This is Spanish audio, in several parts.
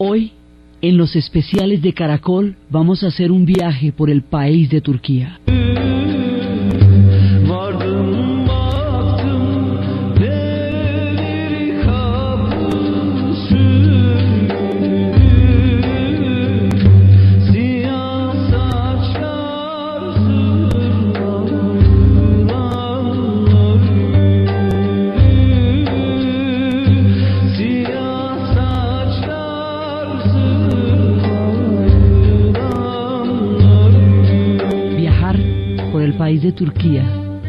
Hoy, en los especiales de Caracol, vamos a hacer un viaje por el país de Turquía. País de Turquía,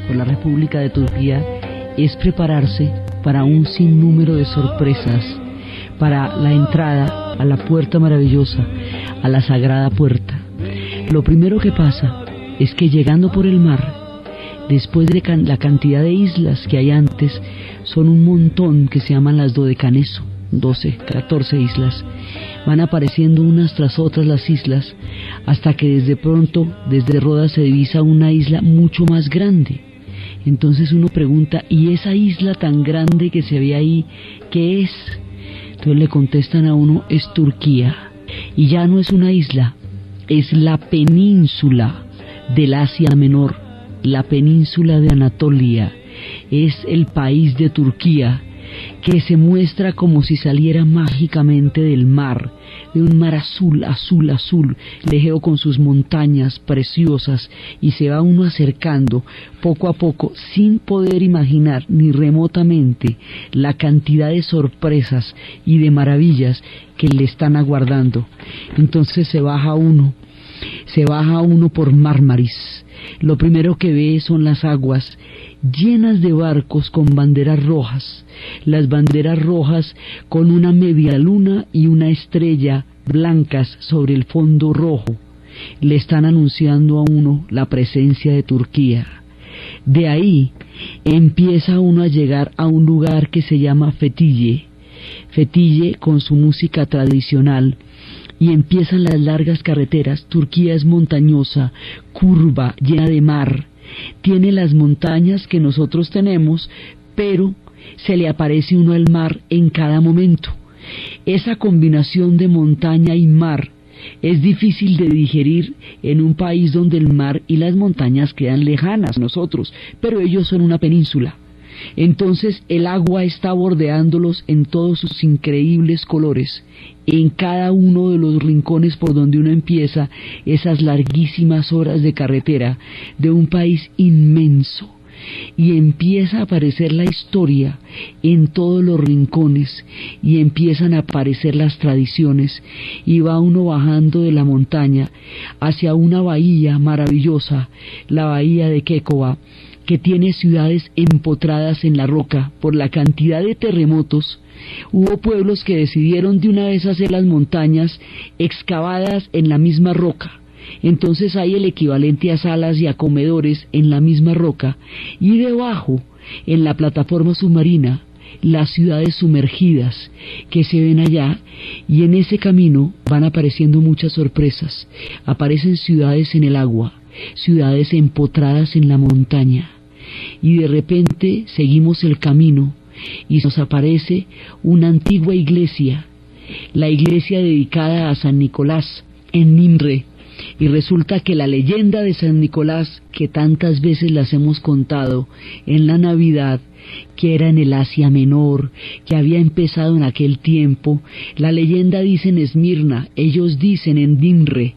por la República de Turquía, es prepararse para un sinnúmero de sorpresas, para la entrada a la puerta maravillosa, a la sagrada puerta. Lo primero que pasa es que llegando por el mar, después de la cantidad de islas que hay antes, son un montón que se llaman las Dodecaneso, 12, 14 islas. Van apareciendo unas tras otras las islas, hasta que desde pronto, desde Rodas se divisa una isla mucho más grande. Entonces uno pregunta, ¿y esa isla tan grande que se ve ahí, qué es? Entonces le contestan a uno, es Turquía. Y ya no es una isla, es la península del Asia Menor, la península de Anatolia. Es el país de Turquía, que se muestra como si saliera mágicamente del mar, de un mar azul, azul, azul, el Egeo con sus montañas preciosas, y se va uno acercando poco a poco, sin poder imaginar ni remotamente la cantidad de sorpresas y de maravillas que le están aguardando. Entonces se baja uno por Mármaris. Lo primero que ve son las aguas llenas de barcos con banderas rojas, las banderas rojas con una media luna y una estrella blancas sobre el fondo rojo. Le están anunciando a uno la presencia de Turquía. De ahí empieza uno a llegar a un lugar que se llama Fethiye, Fethiye con su música tradicional, y empiezan las largas carreteras. Turquía es montañosa, curva, llena de mar. Tiene las montañas que nosotros tenemos, pero se le aparece uno al mar en cada momento. Esa combinación de montaña y mar es difícil de digerir en un país donde el mar y las montañas quedan lejanas a nosotros, pero ellos son una península. Entonces el agua está bordeándolos en todos sus increíbles colores, en cada uno de los rincones por donde uno empieza esas larguísimas horas de carretera de un país inmenso, y empieza a aparecer la historia en todos los rincones, y empiezan a aparecer las tradiciones, y va uno bajando de la montaña hacia una bahía maravillosa, la bahía de Kekova, que tiene ciudades empotradas en la roca. Por la cantidad de terremotos, hubo pueblos que decidieron de una vez hacer las montañas excavadas en la misma roca. Entonces hay el equivalente a salas y a comedores en la misma roca, y debajo, en la plataforma submarina, las ciudades sumergidas que se ven allá, y en ese camino van apareciendo muchas sorpresas. Aparecen ciudades en el agua, ciudades empotradas en la montaña, y de repente seguimos el camino y nos aparece una antigua iglesia, la iglesia dedicada a San Nicolás en Nimre. Y resulta que la leyenda de San Nicolás, que tantas veces las hemos contado en la Navidad, que era en el Asia Menor, que había empezado en aquel tiempo, la leyenda dice en Esmirna, ellos dicen en Nimre,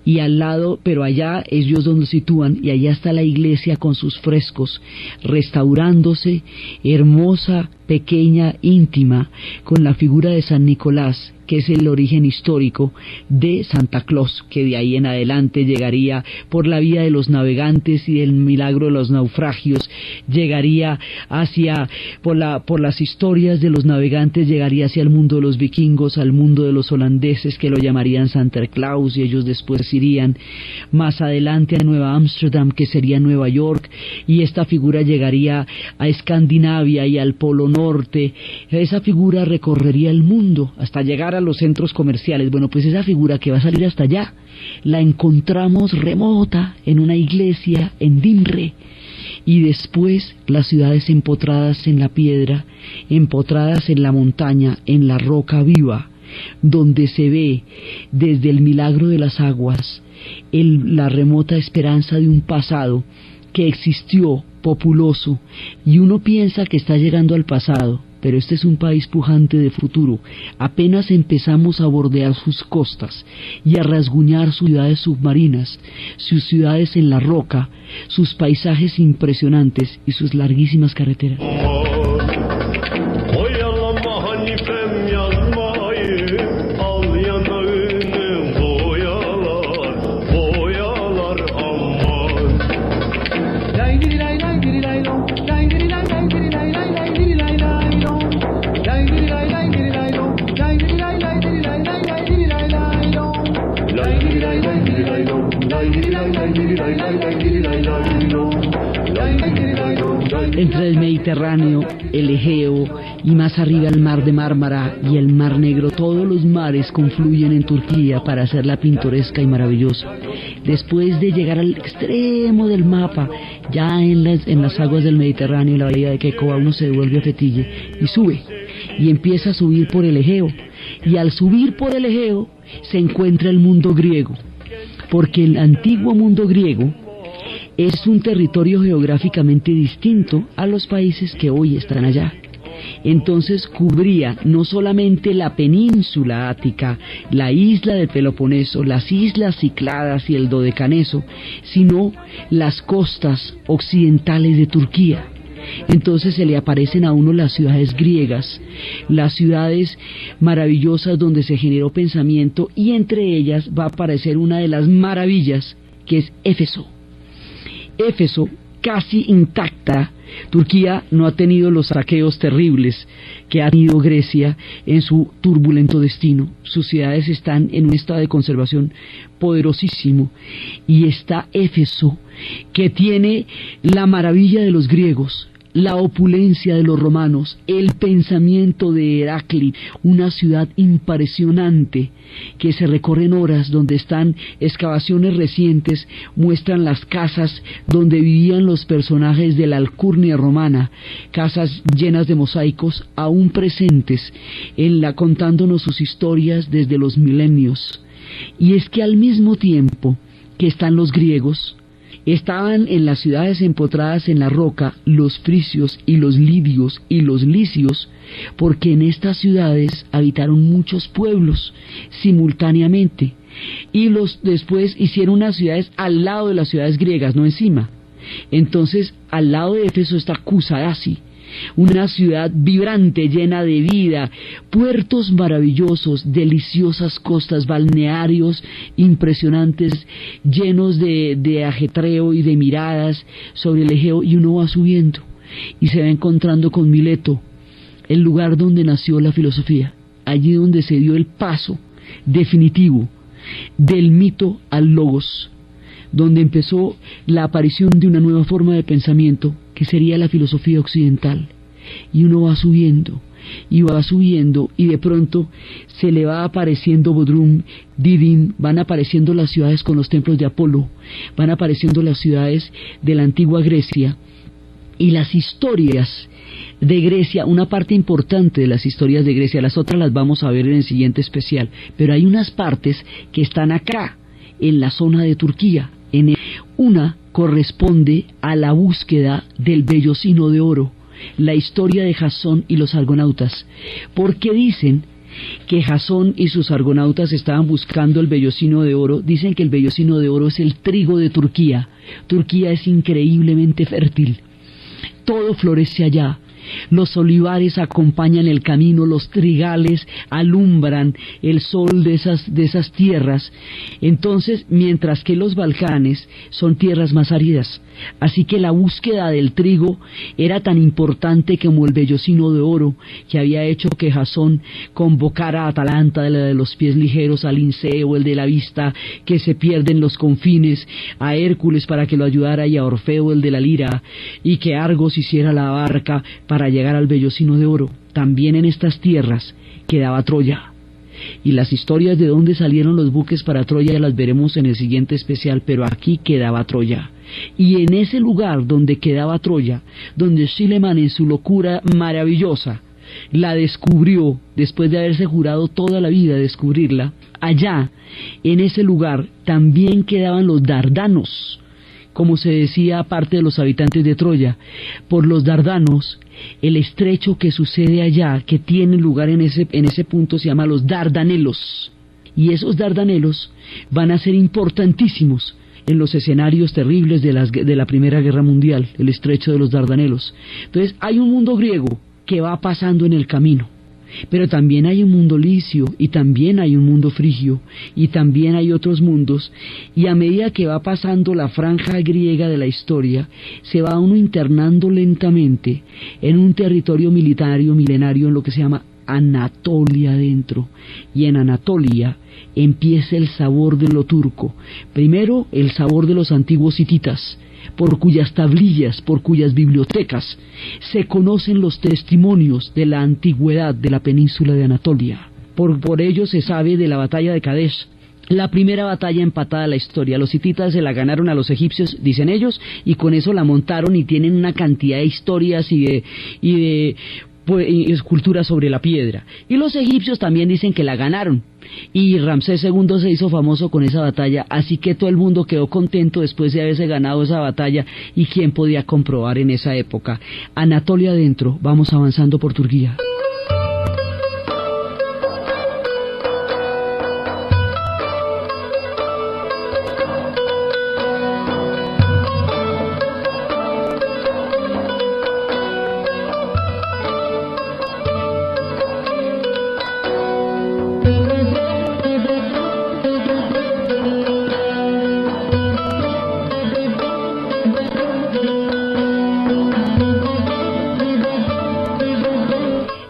y al lado, pero allá ellos donde sitúan, y allá está la iglesia con sus frescos, restaurándose, hermosa, pequeña, íntima, con la figura de San Nicolás, que es el origen histórico de Santa Claus, que de ahí en adelante llegaría por la vía de los navegantes y del milagro de los naufragios, llegaría hacia, por las historias de los navegantes, llegaría hacia el mundo de los vikingos, al mundo de los holandeses, que lo llamarían Santa Claus, y ellos después irían más adelante a Nueva Ámsterdam, que sería Nueva York, y esta figura llegaría a Escandinavia y al Polo Norte. Esa figura recorrería el mundo hasta llegar a los centros comerciales. Bueno, pues esa figura que va a salir hasta allá la encontramos remota en una iglesia en Nimre, y después las ciudades empotradas en la piedra, empotradas en la montaña, en la roca viva, donde se ve desde el milagro de las aguas la remota esperanza de un pasado que existió populoso, y uno piensa que está llegando al pasado, pero este es un país pujante de futuro. Apenas empezamos a bordear sus costas y a rasguñar sus ciudades submarinas, sus ciudades en la roca, sus paisajes impresionantes y sus larguísimas carreteras. Entre el Mediterráneo, el Egeo y más arriba el Mar de Mármara y el Mar Negro, todos los mares confluyen en Turquía para hacerla pintoresca y maravillosa. Después de llegar al extremo del mapa, ya en las aguas del Mediterráneo, la bahía de Kekova, uno se devuelve a Fethiye y sube, y empieza a subir por el Egeo, y al subir por el Egeo se encuentra el mundo griego, porque el antiguo mundo griego es un territorio geográficamente distinto a los países que hoy están allá. Entonces cubría no solamente la península ática, la isla del Peloponeso, las islas Cícladas y el Dodecaneso, sino las costas occidentales de Turquía. Entonces se le aparecen a uno las ciudades griegas, las ciudades maravillosas donde se generó pensamiento, y entre ellas va a aparecer una de las maravillas, que es Éfeso. Éfeso, casi intacta. Turquía no ha tenido los saqueos terribles que ha tenido Grecia en su turbulento destino. Sus ciudades están en un estado de conservación poderosísimo, y está Éfeso, que tiene la maravilla de los griegos, la opulencia de los romanos, el pensamiento de Heráclito, una ciudad impresionante que se recorre en horas, donde están excavaciones recientes, muestran las casas donde vivían los personajes de la alcurnia romana, casas llenas de mosaicos aún presentes, contándonos sus historias desde los milenios. Y es que al mismo tiempo que están los griegos, estaban en las ciudades empotradas en la roca los frisios y los lidios y los licios, porque en estas ciudades habitaron muchos pueblos simultáneamente, y después hicieron unas ciudades al lado de las ciudades griegas, no encima. Entonces al lado de Éfeso está Kusadasi, una ciudad vibrante, llena de vida, puertos maravillosos, deliciosas costas, balnearios impresionantes, llenos de ajetreo y de miradas sobre el Egeo, y uno va subiendo y se va encontrando con Mileto, el lugar donde nació la filosofía, allí donde se dio el paso definitivo del mito al logos, donde empezó la aparición de una nueva forma de pensamiento que sería la filosofía occidental. Y uno va subiendo y va subiendo, y de pronto se le va apareciendo Bodrum, Didim, van apareciendo las ciudades con los templos de Apolo, van apareciendo las ciudades de la antigua Grecia, y las historias de Grecia, una parte importante de las historias de Grecia, las otras las vamos a ver en el siguiente especial, pero hay unas partes que están acá, en la zona de Turquía. Una corresponde a la búsqueda del vellocino de oro, la historia de Jasón y los argonautas, porque dicen que Jasón y sus argonautas estaban buscando el vellocino de oro. Dicen que el vellocino de oro es el trigo de Turquía. Turquía es increíblemente fértil, todo florece allá. Los olivares acompañan el camino, los trigales alumbran el sol de esas tierras. Entonces, mientras que los Balcanes son tierras más áridas, así que la búsqueda del trigo era tan importante como el vellocino de oro, que había hecho que Jasón convocara a Atalanta, la de los pies ligeros, a Linceo, el de la vista que se pierde en los confines, a Hércules para que lo ayudara, y a Orfeo, el de la lira, y que Argos hiciera la barca para llegar al vellocino de oro. También en estas tierras quedaba Troya, y las historias de dónde salieron los buques para Troya las veremos en el siguiente especial, pero aquí quedaba Troya. Y en ese lugar donde quedaba Troya, donde Schliemann en su locura maravillosa la descubrió, después de haberse jurado toda la vida descubrirla, allá, en ese lugar, también quedaban los Dardanos, como se decía aparte de los habitantes de Troya. Por los Dardanos, el estrecho que sucede allá, que tiene lugar en ese punto, se llama los Dardanelos. Y esos Dardanelos van a ser importantísimos en los escenarios terribles de la Primera Guerra Mundial, el estrecho de los Dardanelos. Entonces hay un mundo griego que va pasando en el camino, pero también hay un mundo licio, y también hay un mundo frigio, y también hay otros mundos, y a medida que va pasando la franja griega de la historia, se va uno internando lentamente en un territorio militario milenario en lo que se llama Anatolia dentro, y en Anatolia empieza el sabor de lo turco. Primero, el sabor de los antiguos hititas, por cuyas tablillas, por cuyas bibliotecas se conocen los testimonios de la antigüedad de la península de Anatolia. Por ello se sabe de la batalla de Kadesh, la primera batalla empatada de la historia. Los hititas se la ganaron a los egipcios, dicen ellos, y con eso la montaron, y tienen una cantidad de historias y de esculturas sobre la piedra. Y los egipcios también dicen que la ganaron, y Ramsés II se hizo famoso con esa batalla, así que todo el mundo quedó contento después de haberse ganado esa batalla. ¿Y quién podía comprobar en esa época? Anatolia adentro, vamos avanzando por Turquía.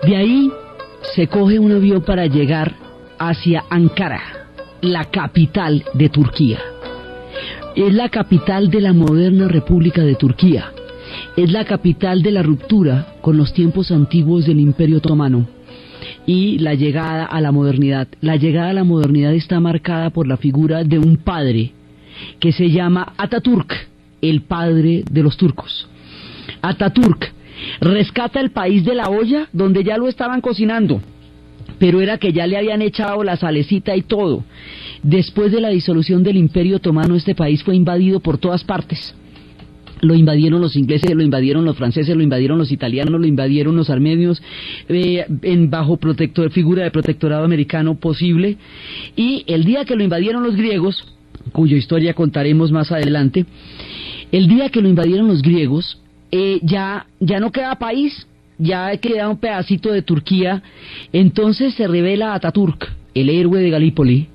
De ahí se coge un avión para llegar hacia Ankara, la capital de Turquía. Es la capital de la moderna República de Turquía. Es la capital de la ruptura con los tiempos antiguos del Imperio Otomano y la llegada a la modernidad. La llegada a la modernidad está marcada por la figura de un padre que se llama Atatürk, el padre de los turcos. Atatürk rescata el país de la olla donde ya lo estaban cocinando, pero era que ya le habían echado la salecita y todo. Después de la disolución del Imperio Otomano, este país fue invadido por todas partes. Lo invadieron los ingleses, lo invadieron los franceses, lo invadieron los italianos, lo invadieron los armenios, bajo figura de protectorado americano posible. Y el día que lo invadieron los griegos, cuya historia contaremos más adelante, el día que lo invadieron los griegos, ya no queda país, ya queda un pedacito de Turquía. Entonces se revela Atatürk, el héroe de Galípoli,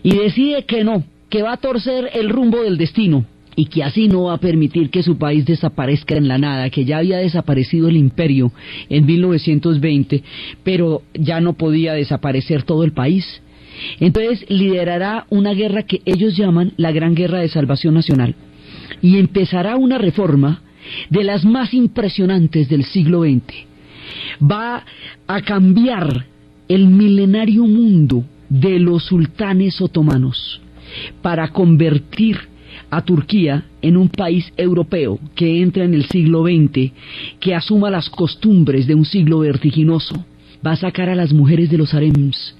y decide que va a torcer el rumbo del destino, y que así no va a permitir que su país desaparezca en la nada, que ya había desaparecido el imperio en 1920, pero ya no podía desaparecer todo el país. Entonces liderará una guerra que ellos llaman la Gran Guerra de Salvación Nacional, y empezará una reforma de las más impresionantes del siglo XX. Va a cambiar el milenario mundo de los sultanes otomanos para convertir a Turquía en un país europeo que entra en el siglo XX, que asuma las costumbres de un siglo vertiginoso. Va a sacar a las mujeres de los harems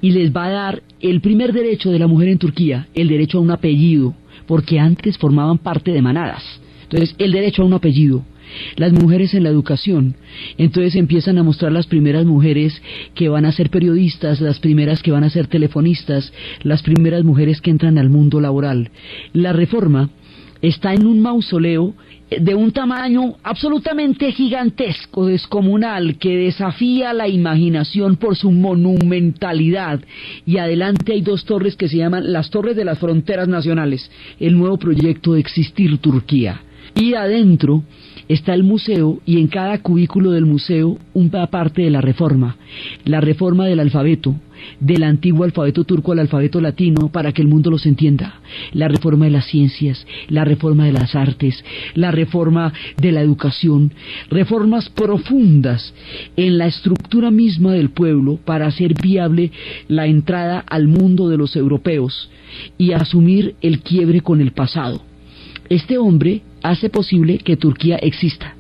y les va a dar el primer derecho de la mujer en Turquía, el derecho a un apellido, porque antes formaban parte de manadas. Entonces, el derecho a un apellido. Las mujeres en la educación. Entonces empiezan a mostrar las primeras mujeres que van a ser periodistas, las primeras que van a ser telefonistas, las primeras mujeres que entran al mundo laboral. La reforma está en un mausoleo de un tamaño absolutamente gigantesco, descomunal, que desafía la imaginación por su monumentalidad. Y adelante hay dos torres que se llaman las Torres de las Fronteras Nacionales, el nuevo proyecto de existir Turquía. Y adentro está el museo, y en cada cubículo del museo una parte de la reforma del alfabeto, del antiguo alfabeto turco al alfabeto latino, para que el mundo los entienda, la reforma de las ciencias, la reforma de las artes, la reforma de la educación, reformas profundas en la estructura misma del pueblo para hacer viable la entrada al mundo de los europeos y asumir el quiebre con el pasado. Este hombre hace posible que Turquía exista.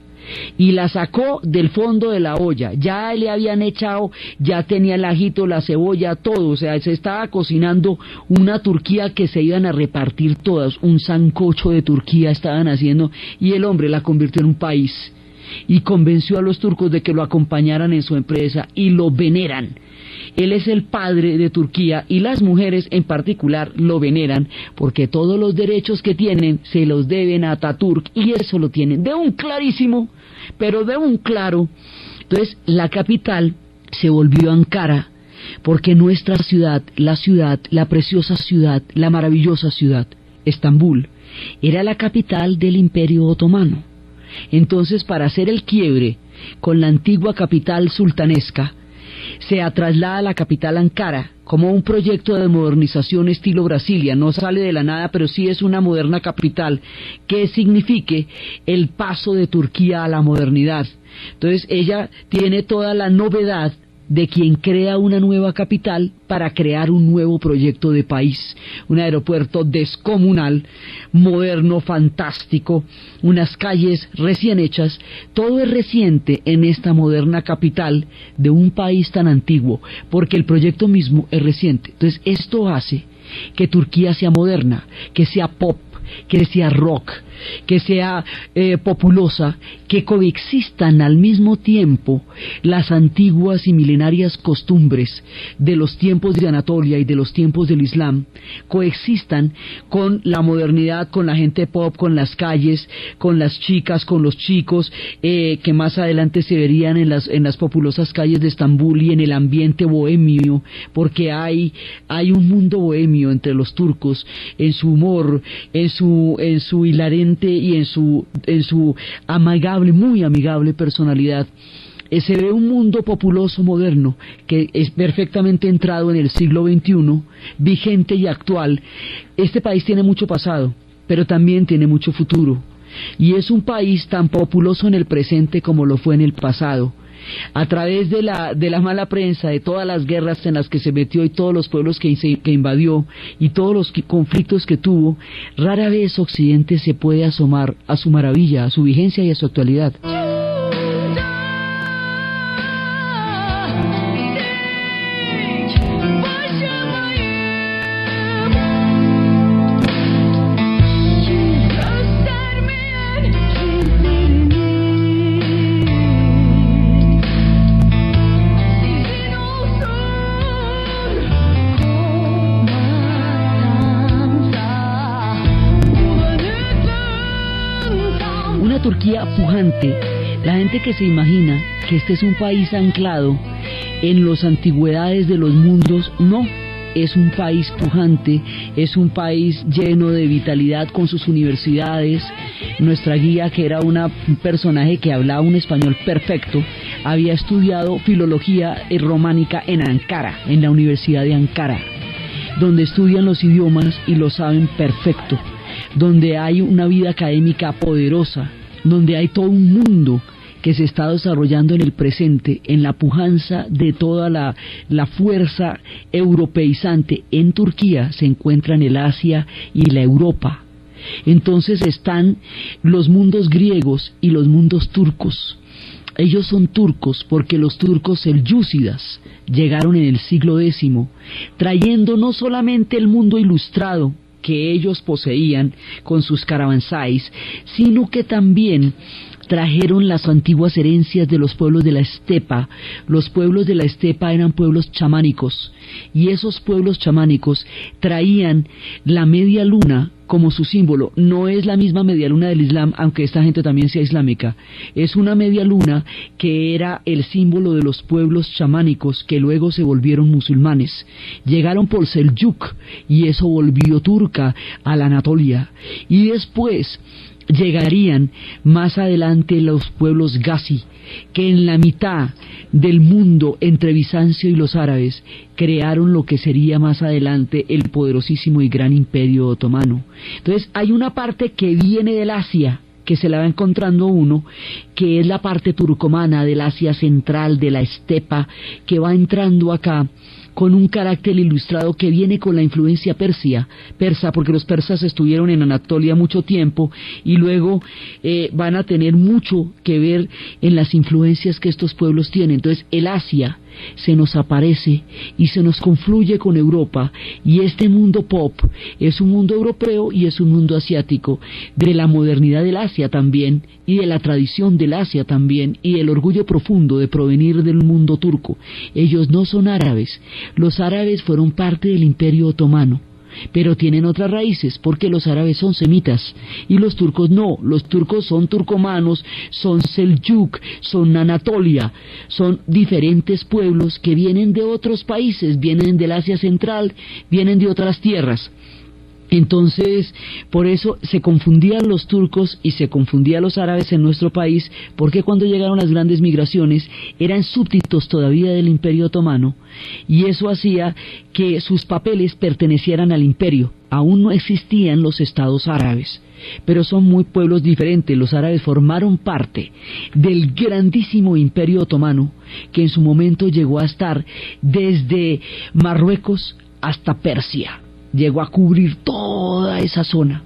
y la sacó del fondo de la olla. Ya le habían echado, ya tenía el ajito, la cebolla, todo, o sea, se estaba cocinando una Turquía que se iban a repartir todas, un sancocho de Turquía estaban haciendo, y el hombre la convirtió en un país y convenció a los turcos de que lo acompañaran en su empresa y lo veneran. Él es el padre de Turquía y las mujeres en particular lo veneran porque todos los derechos que tienen se los deben a Ataturk, y eso lo tienen de un clarísimo, pero de un claro. Entonces la capital se volvió Ankara porque nuestra ciudad, la preciosa ciudad, la maravillosa ciudad, Estambul, era la capital del Imperio Otomano. Entonces, para hacer el quiebre con la antigua capital sultanesca, se traslada a la capital Ankara como un proyecto de modernización estilo Brasilia. No sale de la nada, pero sí es una moderna capital que signifique el paso de Turquía a la modernidad. Entonces ella tiene toda la novedad de quien crea una nueva capital para crear un nuevo proyecto de país, un aeropuerto descomunal, moderno, fantástico, unas calles recién hechas, todo es reciente en esta moderna capital de un país tan antiguo, porque el proyecto mismo es reciente. Entonces esto hace que Turquía sea moderna, que sea pop, que sea rock, que sea populosa, que coexistan al mismo tiempo las antiguas y milenarias costumbres de los tiempos de Anatolia y de los tiempos del Islam, coexistan con la modernidad, con la gente pop, con las calles, con las chicas, con los chicos, que más adelante se verían en las populosas calles de Estambul y en el ambiente bohemio, porque hay un mundo bohemio entre los turcos, en su humor, en su hilarante y en su amigable, muy amigable personalidad. Se ve un mundo populoso moderno que es perfectamente entrado en el siglo XXI, vigente y actual. Este país tiene mucho pasado, pero también tiene mucho futuro, y es un país tan populoso en el presente como lo fue en el pasado. A través de la mala prensa, de todas las guerras en las que se metió y todos los pueblos que invadió y todos los conflictos que tuvo, rara vez Occidente se puede asomar a su maravilla, a su vigencia y a su actualidad. Turquía pujante. La gente que se imagina que este es un país anclado en las antigüedades de los mundos, no, es un país pujante, es un país lleno de vitalidad con sus universidades. Nuestra guía, que era un personaje que hablaba un español perfecto, había estudiado filología románica en Ankara, en la Universidad de Ankara, donde estudian los idiomas y lo saben perfecto, donde hay una vida académica poderosa, donde hay todo un mundo que se está desarrollando en el presente, en la pujanza de toda la fuerza europeizante. En Turquía se encuentran el Asia y la Europa. Entonces están los mundos griegos y los mundos turcos. Ellos son turcos porque los turcos selyúcidas llegaron en el siglo X, trayendo no solamente el mundo ilustrado que ellos poseían con sus caravansáis, sino que también trajeron las antiguas herencias de los pueblos de la estepa. Los pueblos de la estepa eran pueblos chamánicos, y esos pueblos chamánicos traían la media luna como su símbolo. No es la misma media luna del Islam, aunque esta gente también sea islámica. Es una media luna que era el símbolo de los pueblos chamánicos que luego se volvieron musulmanes. Llegaron por Seljuk y eso volvió turca a la Anatolia, y después llegarían más adelante los pueblos Gazi, que en la mitad del mundo entre Bizancio y los árabes crearon lo que sería más adelante el poderosísimo y gran imperio otomano. Entonces hay una parte que viene del Asia, que se la va encontrando uno, que es la parte turcomana del Asia central, de la estepa, que va entrando acá con un carácter ilustrado que viene con la influencia persa, porque los persas estuvieron en Anatolia mucho tiempo y luego van a tener mucho que ver en las influencias que estos pueblos tienen. Entonces el Asia se nos aparece y se nos confluye con Europa, y este mundo pop es un mundo europeo y es un mundo asiático, de la modernidad del Asia también, y de la tradición del Asia también, y el orgullo profundo de provenir del mundo turco. Ellos no son árabes, los árabes fueron parte del Imperio Otomano, pero tienen otras raíces, porque los árabes son semitas y los turcos no. Los turcos son turcomanos, son Seljuk, son Anatolia, son diferentes pueblos que vienen de otros países, vienen del Asia Central, vienen de otras tierras. Entonces, por eso se confundían los turcos y se confundían los árabes en nuestro país, porque cuando llegaron las grandes migraciones eran súbditos todavía del Imperio Otomano, y eso hacía que sus papeles pertenecieran al imperio. Aún no existían los estados árabes, pero son muy pueblos diferentes. Los árabes formaron parte del grandísimo Imperio Otomano, que en su momento llegó a estar desde Marruecos hasta Persia. Llegó a cubrir toda esa zona,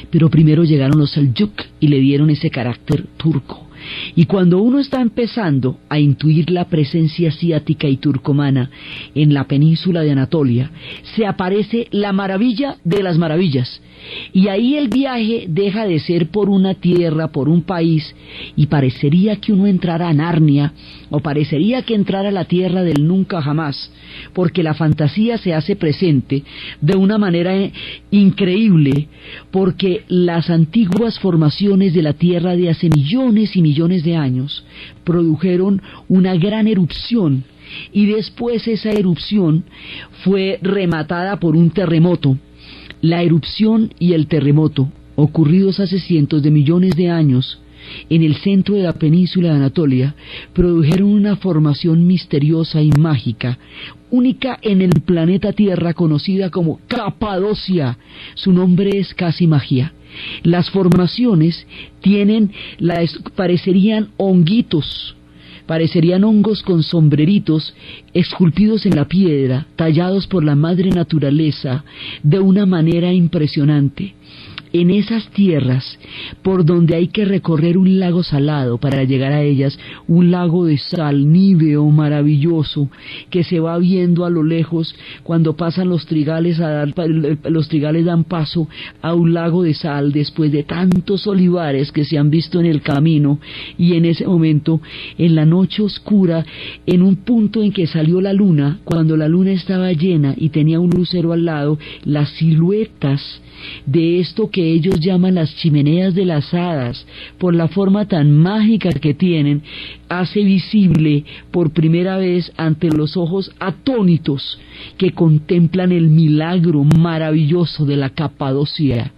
pero primero llegaron los Seljuk y le dieron ese carácter turco. Y cuando uno está empezando a intuir la presencia asiática y turcomana en la península de Anatolia, se aparece la maravilla de las maravillas. Y ahí el viaje deja de ser por una tierra, por un país, y parecería que uno entrara a Narnia, o parecería que entrara a la tierra del nunca jamás, porque la fantasía se hace presente de una manera increíble, porque las antiguas formaciones de la tierra de hace millones y millones de años produjeron una gran erupción, y después esa erupción fue rematada por un terremoto. La erupción y el terremoto, ocurridos hace cientos de millones de años en el centro de la península de Anatolia, produjeron una formación misteriosa y mágica, única en el planeta Tierra, conocida como Capadocia. Su nombre es casi magia. Las formaciones parecerían honguitos, parecerían hongos con sombreritos esculpidos en la piedra, tallados por la madre naturaleza de una manera impresionante. En esas tierras, por donde hay que recorrer un lago salado para llegar a ellas, un lago de sal níveo maravilloso que se va viendo a lo lejos cuando pasan los trigales, los trigales dan paso a un lago de sal después de tantos olivares que se han visto en el camino, y en ese momento, en la noche oscura, en un punto en que salió la luna, cuando la luna estaba llena y tenía un lucero al lado, las siluetas de esto que ellos llaman las chimeneas de las hadas, por la forma tan mágica que tienen, hace visible por primera vez ante los ojos atónitos que contemplan el milagro maravilloso de la Capadocia.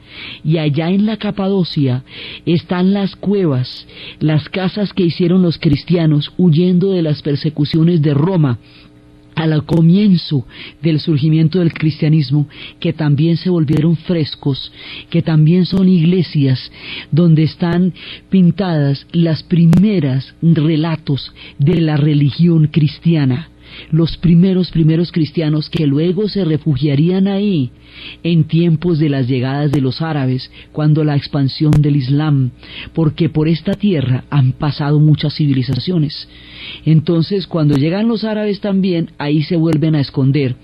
Y allá en la Capadocia están las cuevas, las casas que hicieron los cristianos huyendo de las persecuciones de Roma al comienzo del surgimiento del cristianismo, que también se volvieron frescos, que también son iglesias donde están pintadas las primeras relatos de la religión cristiana. Los primeros cristianos que luego se refugiarían ahí en tiempos de las llegadas de los árabes, cuando la expansión del Islam, porque por esta tierra han pasado muchas civilizaciones. Entonces, cuando llegan los árabes también, ahí se vuelven a esconder.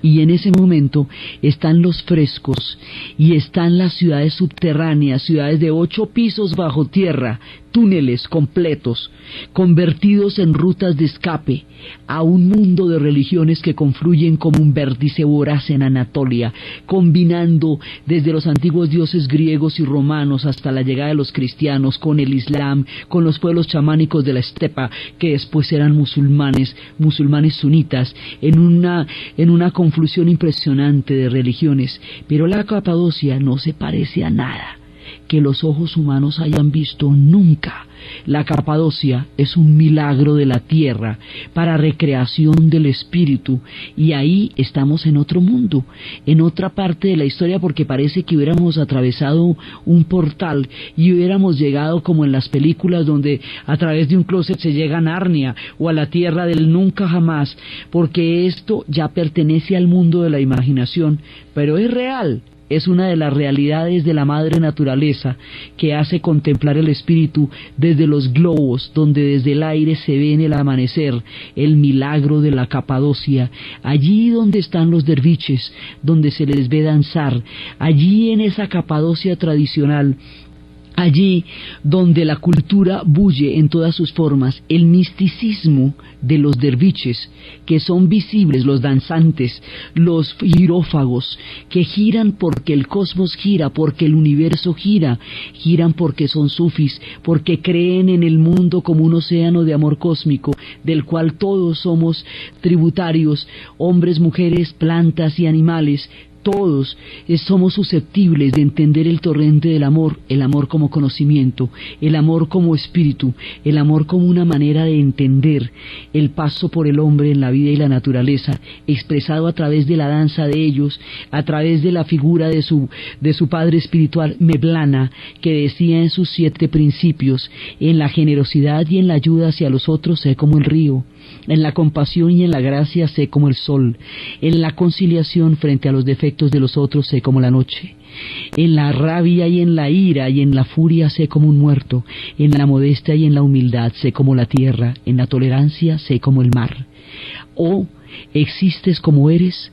Y en ese momento están los frescos y están las ciudades subterráneas, ciudades de 8 pisos bajo tierra, túneles completos, convertidos en rutas de escape a un mundo de religiones que confluyen como un vértice voraz en Anatolia, combinando desde los antiguos dioses griegos y romanos hasta la llegada de los cristianos, con el Islam, con los pueblos chamánicos de la estepa, que después eran musulmanes sunitas, en una conflusión impresionante de religiones. Pero la Capadocia no se parece a nada que los ojos humanos hayan visto nunca. La Capadocia es un milagro de la tierra para recreación del espíritu, y ahí estamos en otro mundo, en otra parte de la historia, porque parece que hubiéramos atravesado un portal y hubiéramos llegado como en las películas donde a través de un closet se llega a Narnia o a la tierra del nunca jamás, porque esto ya pertenece al mundo de la imaginación, pero es real. Es una de las realidades de la madre naturaleza que hace contemplar el espíritu desde los globos, donde desde el aire se ve en el amanecer el milagro de la Capadocia, allí donde están los derviches, donde se les ve danzar, allí en esa Capadocia tradicional, allí donde la cultura bulle en todas sus formas, el misticismo de los derviches, que son visibles, los danzantes, los girófagos, que giran porque el cosmos gira, porque el universo gira, giran porque son sufis, porque creen en el mundo como un océano de amor cósmico, del cual todos somos tributarios, hombres, mujeres, plantas y animales. Todos somos susceptibles de entender el torrente del amor, el amor como conocimiento, el amor como espíritu, el amor como una manera de entender el paso por el hombre en la vida y la naturaleza, expresado a través de la danza de ellos, a través de la figura de su padre espiritual, Mevlana, que decía en sus 7 principios: en la generosidad y en la ayuda hacia los otros sé como el río, en la compasión y en la gracia sé como el sol, en la conciliación frente a los defectos de los otros sé como la noche, en la rabia y en la ira y en la furia sé como un muerto, en la modestia y en la humildad sé como la tierra, en la tolerancia sé como el mar. O existes como eres,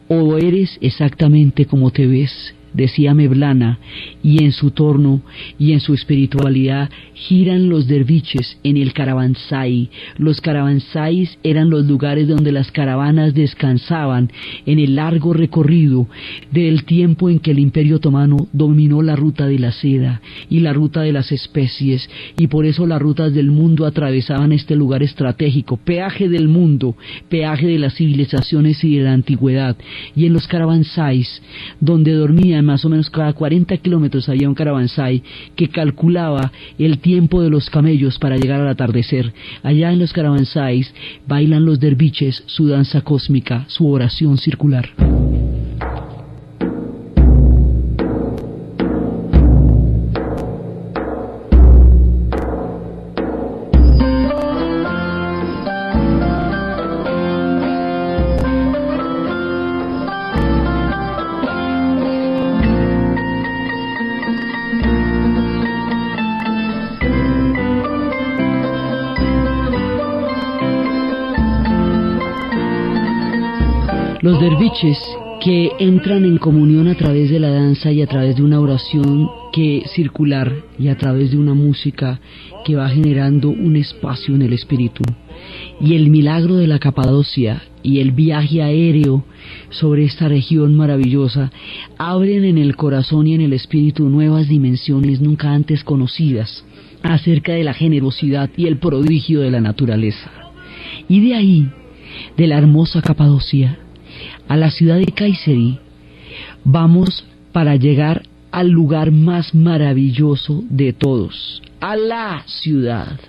o eres exactamente como te ves, decía Mevlana, y en su torno y en su espiritualidad giran los derviches en el caravansay. Los caravansays eran los lugares donde las caravanas descansaban en el largo recorrido del tiempo en que el Imperio Otomano dominó la ruta de la seda y la ruta de las especies, y por eso las rutas del mundo atravesaban este lugar estratégico, peaje del mundo, peaje de las civilizaciones y de la antigüedad. Y en los caravansays, donde dormían más o menos cada 40 kilómetros, había un caravansay que calculaba el tiempo de los camellos para llegar al atardecer. Allá en los caravansays bailan los derviches su danza cósmica, su oración circular. Los derviches, que entran en comunión a través de la danza y a través de una oración que circular y a través de una música que va generando un espacio en el espíritu. Y el milagro de la Capadocia y el viaje aéreo sobre esta región maravillosa abren en el corazón y en el espíritu nuevas dimensiones nunca antes conocidas acerca de la generosidad y el prodigio de la naturaleza. Y de ahí, de la hermosa Capadocia, a la ciudad de Kayseri, vamos para llegar al lugar más maravilloso de todos, a la ciudad,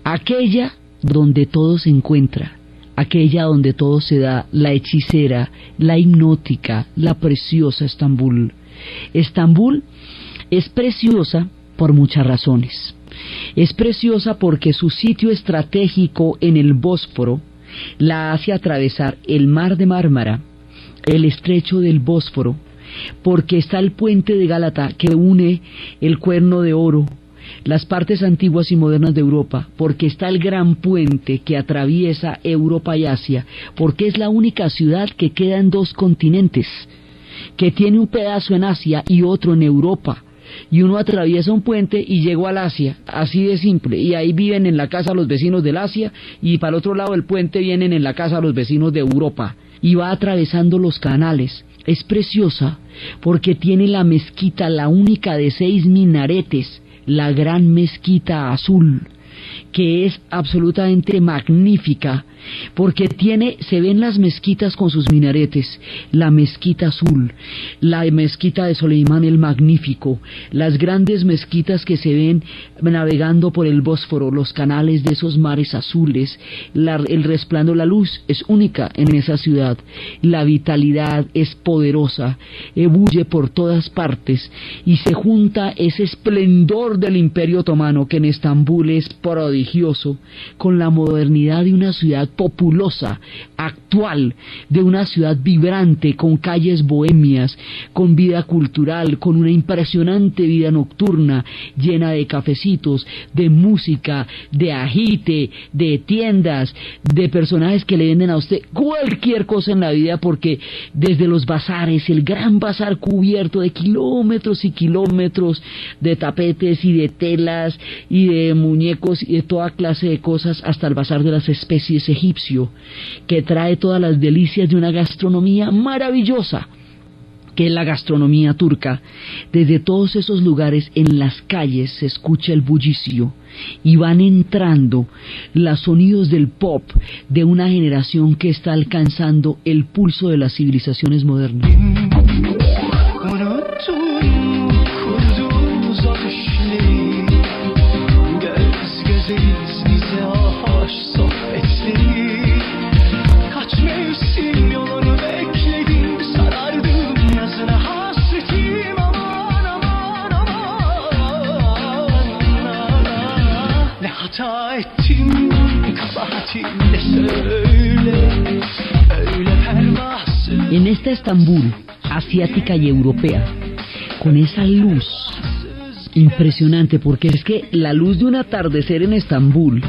aquella donde todo se encuentra, aquella donde todo se da, la hechicera, la hipnótica, la preciosa Estambul. Estambul es preciosa por muchas razones. Es preciosa porque su sitio estratégico en el Bósforo la hace atravesar el mar de Mármara, el estrecho del Bósforo, porque está el puente de Gálata que une el Cuerno de Oro, las partes antiguas y modernas de Europa, porque está el gran puente que atraviesa Europa y Asia, porque es la única ciudad que queda en 2 continentes, que tiene un pedazo en Asia y otro en Europa. Y uno atraviesa un puente y llegó al Asia, así de simple, y ahí viven en la casa los vecinos del Asia, y para el otro lado del puente vienen en la casa los vecinos de Europa, y va atravesando los canales. Es preciosa porque tiene la mezquita, la única de 6 minaretes, la gran mezquita azul, que es absolutamente magnífica, porque se ven las mezquitas con sus minaretes, la mezquita azul, la mezquita de Soleimán el Magnífico, las grandes mezquitas que se ven navegando por el Bósforo, los canales de esos mares azules, el resplandor, la luz es única en esa ciudad, la vitalidad es poderosa, ebulle por todas partes, y se junta ese esplendor del Imperio Otomano, que en Estambul es prodigioso, con la modernidad de una ciudad populosa, actual, de una ciudad vibrante, con calles bohemias, con vida cultural, con una impresionante vida nocturna, llena de cafecitos, de música, de agite, de tiendas, de personajes que le venden a usted cualquier cosa en la vida, porque desde los bazares, el gran bazar cubierto de kilómetros y kilómetros de tapetes y de telas y de muñecos y de toda clase de cosas, hasta el bazar de las especies egipcio, que trae todas las delicias de una gastronomía maravillosa, que es la gastronomía turca. Desde todos esos lugares, en las calles se escucha el bullicio y van entrando los sonidos del pop de una generación que está alcanzando el pulso de las civilizaciones modernas. En esta Estambul asiática y europea, con esa luz impresionante, porque es que la luz de un atardecer en Estambul,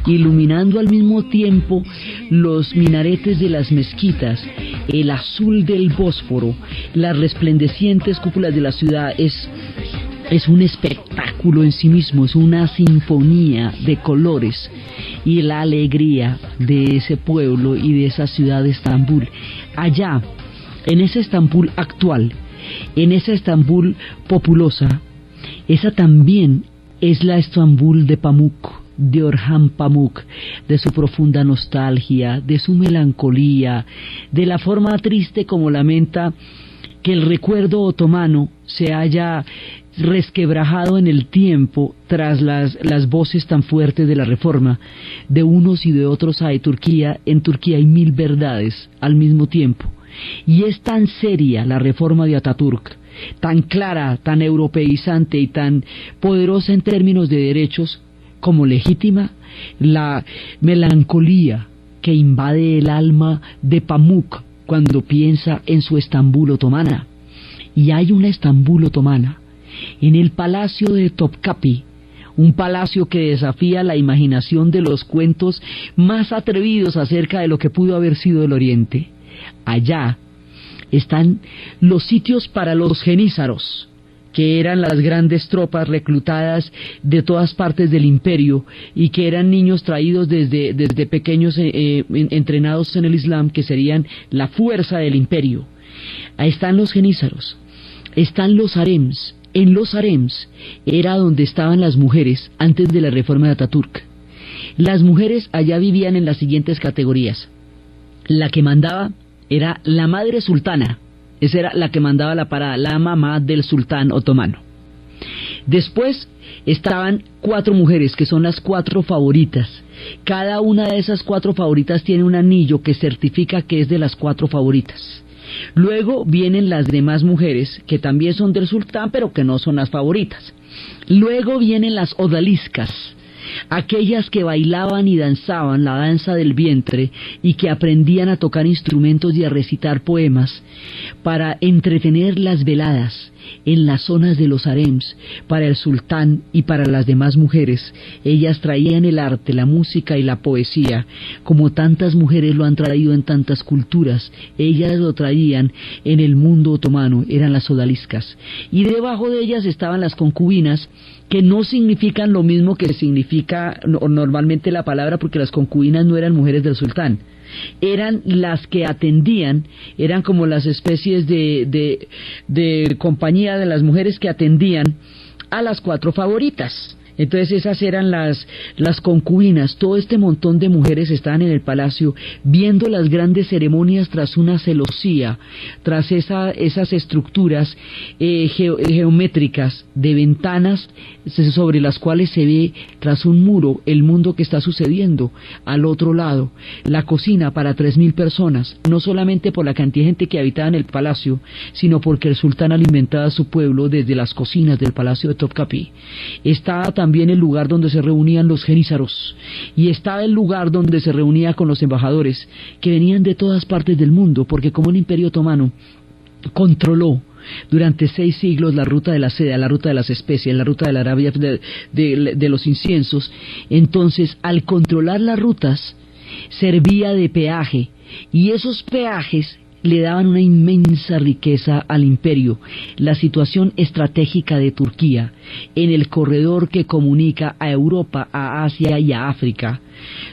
iluminando al mismo tiempo los minaretes de las mezquitas, el azul del Bósforo, las resplandecientes cúpulas de la ciudad, es un espectáculo en sí mismo, es una sinfonía de colores, y la alegría de ese pueblo y de esa ciudad de Estambul. Allá, en esa Estambul actual, en esa Estambul populosa, esa también es la Estambul de Pamuk, de Orhan Pamuk, de su profunda nostalgia, de su melancolía, de la forma triste como lamenta que el recuerdo otomano se haya resquebrajado en el tiempo tras las voces tan fuertes de la reforma. De unos y de otros hay. En Turquía hay 1000 verdades al mismo tiempo, y es tan seria la reforma de Atatürk, tan clara, tan europeizante y tan poderosa en términos de derechos, como legítima la melancolía que invade el alma de Pamuk cuando piensa en su Estambul otomana. Y hay una Estambul otomana en el palacio de Topkapi, un palacio que desafía la imaginación de los cuentos más atrevidos acerca de lo que pudo haber sido el Oriente. Allá están los sitios para los genízaros, que eran las grandes tropas reclutadas de todas partes del imperio y que eran niños traídos desde pequeños, entrenados en el Islam, que serían la fuerza del imperio. Ahí están los genízaros, están los harems. En los harems era donde estaban las mujeres antes de la reforma de Atatürk. Las mujeres allá vivían en las siguientes categorías. La que mandaba era la madre sultana. Esa era la que mandaba la parada, la mamá del sultán otomano. Después estaban 4 mujeres, que son las 4 favoritas. Cada una de esas 4 favoritas tiene un anillo que certifica que es de las 4 favoritas. Luego vienen las demás mujeres, que también son del sultán, pero que no son las favoritas. Luego vienen las odaliscas, aquellas que bailaban y danzaban la danza del vientre y que aprendían a tocar instrumentos y a recitar poemas para entretener las veladas en las zonas de los harems para el sultán y para las demás mujeres. Ellas traían el arte, la música y la poesía, como tantas mujeres lo han traído en tantas culturas. Ellas lo traían en el mundo otomano, eran las odaliscas, y debajo de ellas estaban las concubinas, que no significan lo mismo que significa normalmente la palabra, porque las concubinas no eran mujeres del sultán, eran las que atendían, eran como las especies de compañía de las mujeres que atendían a las 4 favoritas. Entonces esas eran las concubinas. Todo este montón de mujeres estaban en el palacio viendo las grandes ceremonias tras una celosía, tras esas estructuras geométricas de ventanas sobre las cuales se ve tras un muro el mundo que está sucediendo al otro lado. La cocina para 3.000 personas, no solamente por la cantidad de gente que habitaba en el palacio, sino porque el sultán alimentaba a su pueblo desde las cocinas del palacio de Topkapi. Estaba también el lugar donde se reunían los genízaros, y estaba el lugar donde se reunía con los embajadores que venían de todas partes del mundo, porque como el Imperio Otomano controló durante 6 siglos la ruta de la seda, la ruta de las especias, la ruta de la Arabia de los inciensos, entonces al controlar las rutas servía de peaje, y esos peajes le daban una inmensa riqueza al imperio. La situación estratégica de Turquía en el corredor que comunica a Europa, a Asia y a África,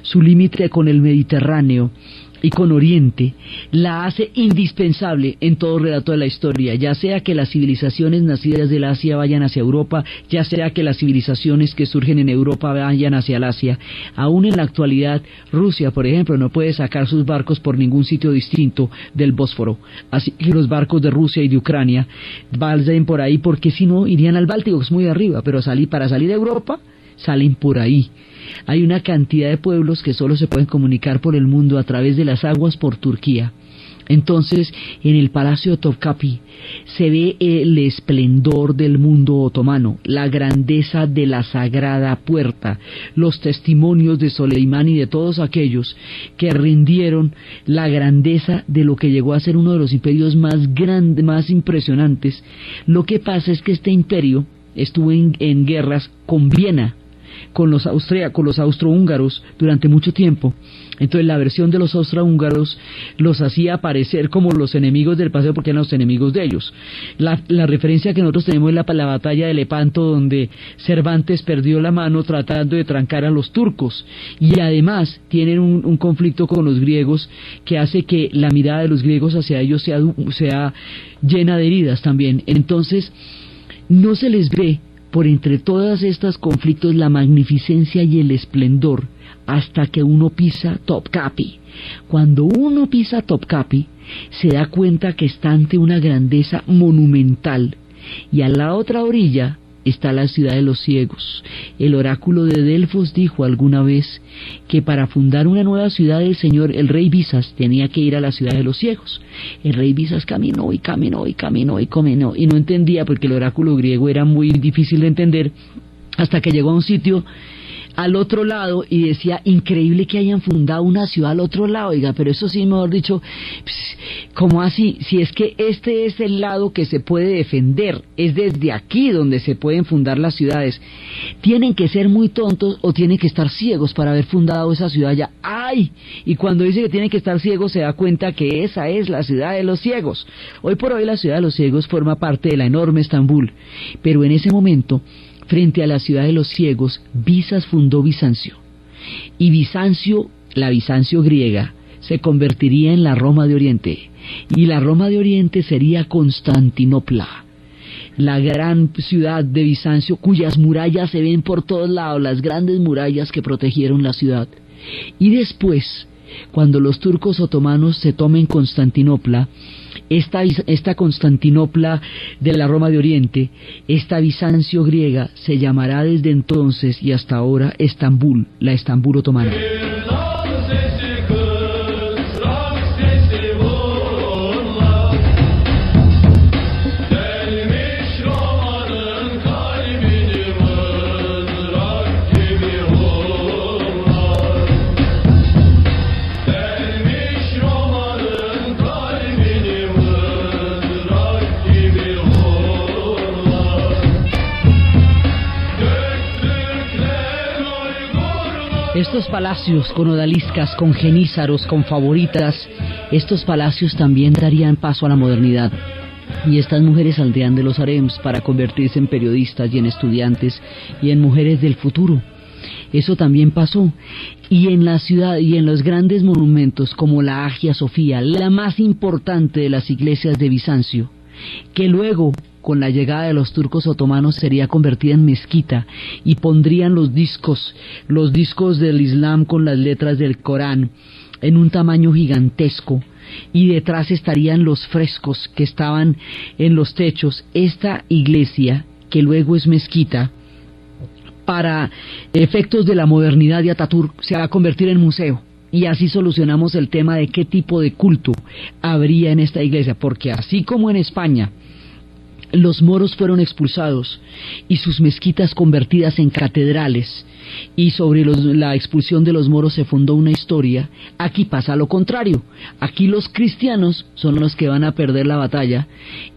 su límite con el Mediterráneo y con Oriente, la hace indispensable en todo relato de la historia, ya sea que las civilizaciones nacidas del Asia vayan hacia Europa, ya sea que las civilizaciones que surgen en Europa vayan hacia el Asia. Aún en la actualidad, Rusia, por ejemplo, no puede sacar sus barcos por ningún sitio distinto del Bósforo, así que los barcos de Rusia y de Ucrania vayan por ahí, porque si no irían al Báltico, que es muy arriba, pero para salir de Europa salen por ahí. Hay una cantidad de pueblos que solo se pueden comunicar por el mundo a través de las aguas por Turquía. Entonces, en el Palacio de Topkapi se ve el esplendor del mundo otomano, la grandeza de la Sagrada Puerta, los testimonios de Soleimán y de todos aquellos que rindieron la grandeza de lo que llegó a ser uno de los imperios más grandes, más impresionantes. Lo que pasa es que este imperio estuvo en guerras con Viena, con los austrohúngaros durante mucho tiempo. Entonces la versión de los austrohúngaros los hacía aparecer como los enemigos del paseo, porque eran los enemigos de ellos. La referencia que nosotros tenemos es la batalla de Lepanto, donde Cervantes perdió la mano tratando de trancar a los turcos, y además tienen un conflicto con los griegos que hace que la mirada de los griegos hacia ellos sea llena de heridas también. Entonces no se les ve por entre todas estas conflictos la magnificencia y el esplendor hasta que uno pisa Topkapi. Cuando uno pisa Topkapi se da cuenta que está ante una grandeza monumental, y a la otra orilla está la ciudad de los ciegos. El oráculo de Delfos dijo alguna vez que para fundar una nueva ciudad el rey Visas tenía que ir a la ciudad de los ciegos. El rey Visas caminó y caminó y caminó y caminó y no entendía, porque el oráculo griego era muy difícil de entender, hasta que llegó a un sitio al otro lado y decía: increíble que hayan fundado una ciudad al otro lado. Oiga, pero eso sí, mejor dicho, ¿cómo así? Si es que este es el lado que se puede defender, es desde aquí donde se pueden fundar las ciudades. Tienen que ser muy tontos o tienen que estar ciegos para haber fundado esa ciudad ya. ¡Ay! Y cuando dice que tienen que estar ciegos se da cuenta que esa es la ciudad de los ciegos. Hoy por hoy la ciudad de los ciegos forma parte de la enorme Estambul, pero en ese momento, frente a la ciudad de los ciegos, Visas fundó Bizancio. Y Bizancio, la Bizancio griega, se convertiría en la Roma de Oriente. Y la Roma de Oriente sería Constantinopla, la gran ciudad de Bizancio, cuyas murallas se ven por todos lados, las grandes murallas que protegieron la ciudad. Y después, cuando los turcos otomanos se tomen Constantinopla, esta Constantinopla de la Roma de Oriente, esta Bizancio griega, se llamará desde entonces y hasta ahora Estambul, la Estambul otomana. Estos palacios con odaliscas, con genízaros, con favoritas, estos palacios también darían paso a la modernidad. Y estas mujeres saldrían de los harems para convertirse en periodistas y en estudiantes y en mujeres del futuro. Eso también pasó. Y en la ciudad y en los grandes monumentos como la Hagia Sofía, la más importante de las iglesias de Bizancio, que luego, con la llegada de los turcos otomanos sería convertida en mezquita y pondrían los discos del Islam con las letras del Corán en un tamaño gigantesco, y detrás estarían los frescos que estaban en los techos. Esta iglesia, que luego es mezquita, para efectos de la modernidad de Ataturk, se va a convertir en museo. Y así solucionamos el tema de qué tipo de culto habría en esta iglesia, porque así como en España los moros fueron expulsados y sus mezquitas convertidas en catedrales, y sobre la expulsión de los moros se fundó una historia, aquí pasa lo contrario. Aquí los cristianos son los que van a perder la batalla,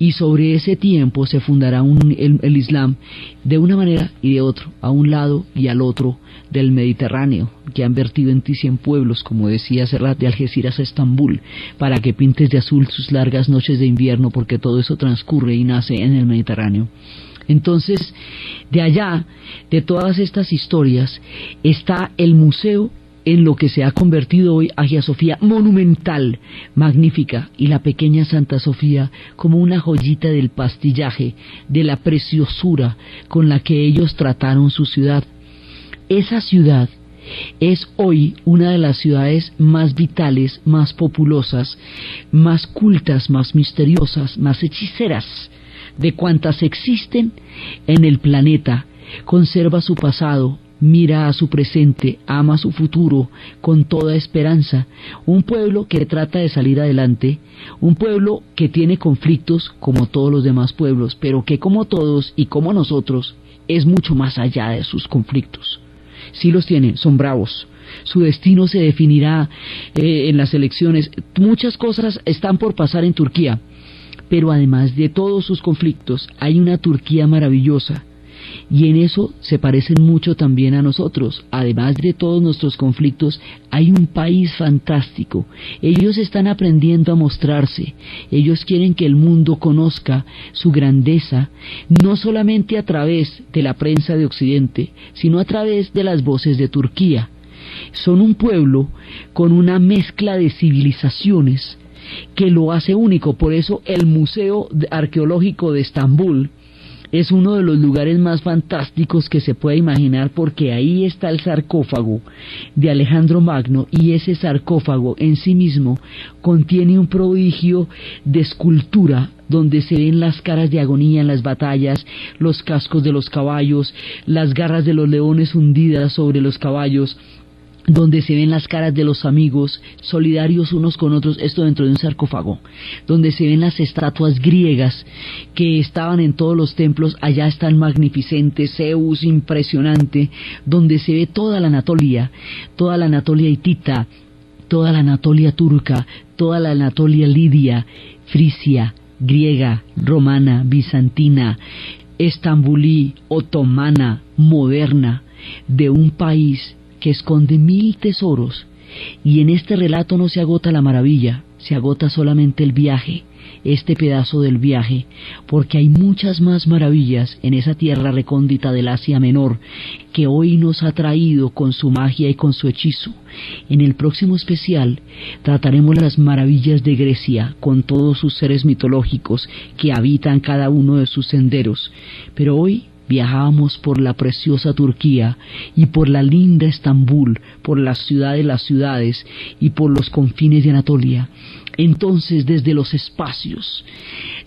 y sobre ese tiempo se fundará el Islam de una manera y de otro, a un lado y al otro del Mediterráneo, que han vertido en ti 100 pueblos, como decía Serrat, de Algeciras a Estambul, para que pintes de azul sus largas noches de invierno, porque todo eso transcurre y nace en el Mediterráneo. Entonces, de allá, de todas estas historias, está el museo en lo que se ha convertido hoy Hagia Sofía, monumental, magnífica, y la pequeña Santa Sofía como una joyita del pastillaje, de la preciosura con la que ellos trataron su ciudad. Esa ciudad es hoy una de las ciudades más vitales, más populosas, más cultas, más misteriosas, más hechiceras de cuantas existen en el planeta. Conserva su pasado, mira a su presente, ama su futuro con toda esperanza. Un pueblo que trata de salir adelante, un pueblo que tiene conflictos como todos los demás pueblos, pero que como todos y como nosotros es mucho más allá de sus conflictos. Sí los tienen, son bravos. Su destino se definirá en las elecciones. Muchas cosas están por pasar en Turquía, pero además de todos sus conflictos hay una Turquía maravillosa, y en eso se parecen mucho también a nosotros. Además de todos nuestros conflictos, hay un país fantástico. Ellos están aprendiendo a mostrarse. Ellos quieren que el mundo conozca su grandeza, no solamente a través de la prensa de Occidente, sino a través de las voces de Turquía. Son un pueblo con una mezcla de civilizaciones que lo hace único. Por eso el Museo Arqueológico de Estambul es uno de los lugares más fantásticos que se puede imaginar, porque ahí está el sarcófago de Alejandro Magno, y ese sarcófago en sí mismo contiene un prodigio de escultura donde se ven las caras de agonía en las batallas, los cascos de los caballos, las garras de los leones hundidas sobre los caballos, donde se ven las caras de los amigos, solidarios unos con otros, esto dentro de un sarcófago, donde se ven las estatuas griegas que estaban en todos los templos. Allá están magnificentes, Zeus impresionante, donde se ve toda la Anatolia hitita, toda la Anatolia turca, toda la Anatolia lidia, frisia, griega, romana, bizantina, estambulí, otomana, moderna, de un país que esconde 1000 tesoros. Y en este relato no se agota la maravilla, se agota solamente el viaje, este pedazo del viaje, porque hay muchas más maravillas en esa tierra recóndita del Asia Menor, que hoy nos ha traído con su magia y con su hechizo. En el próximo especial trataremos las maravillas de Grecia, con todos sus seres mitológicos que habitan cada uno de sus senderos. Pero hoy viajábamos por la preciosa Turquía y por la linda Estambul, por la ciudad de las ciudades y por los confines de Anatolia. Entonces, desde los espacios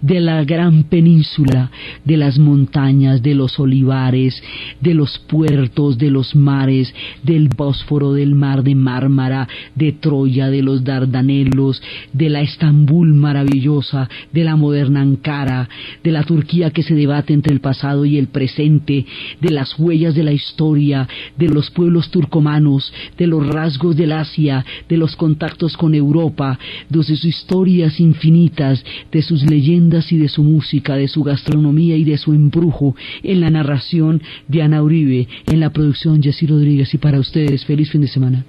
de la gran península, de las montañas, de los olivares, de los puertos, de los mares, del Bósforo, del mar de Mármara, de Troya, de los Dardanelos, de la Estambul maravillosa, de la moderna Ankara, de la Turquía que se debate entre el pasado y el presente, de las huellas de la historia, de los pueblos turcomanos, de los rasgos del Asia, de los contactos con Europa, de sus historias infinitas, de sus leyendas y de su música, de su gastronomía y de su embrujo, en la narración de Ana Uribe, en la producción Jessy Rodríguez. Y para ustedes, feliz fin de semana.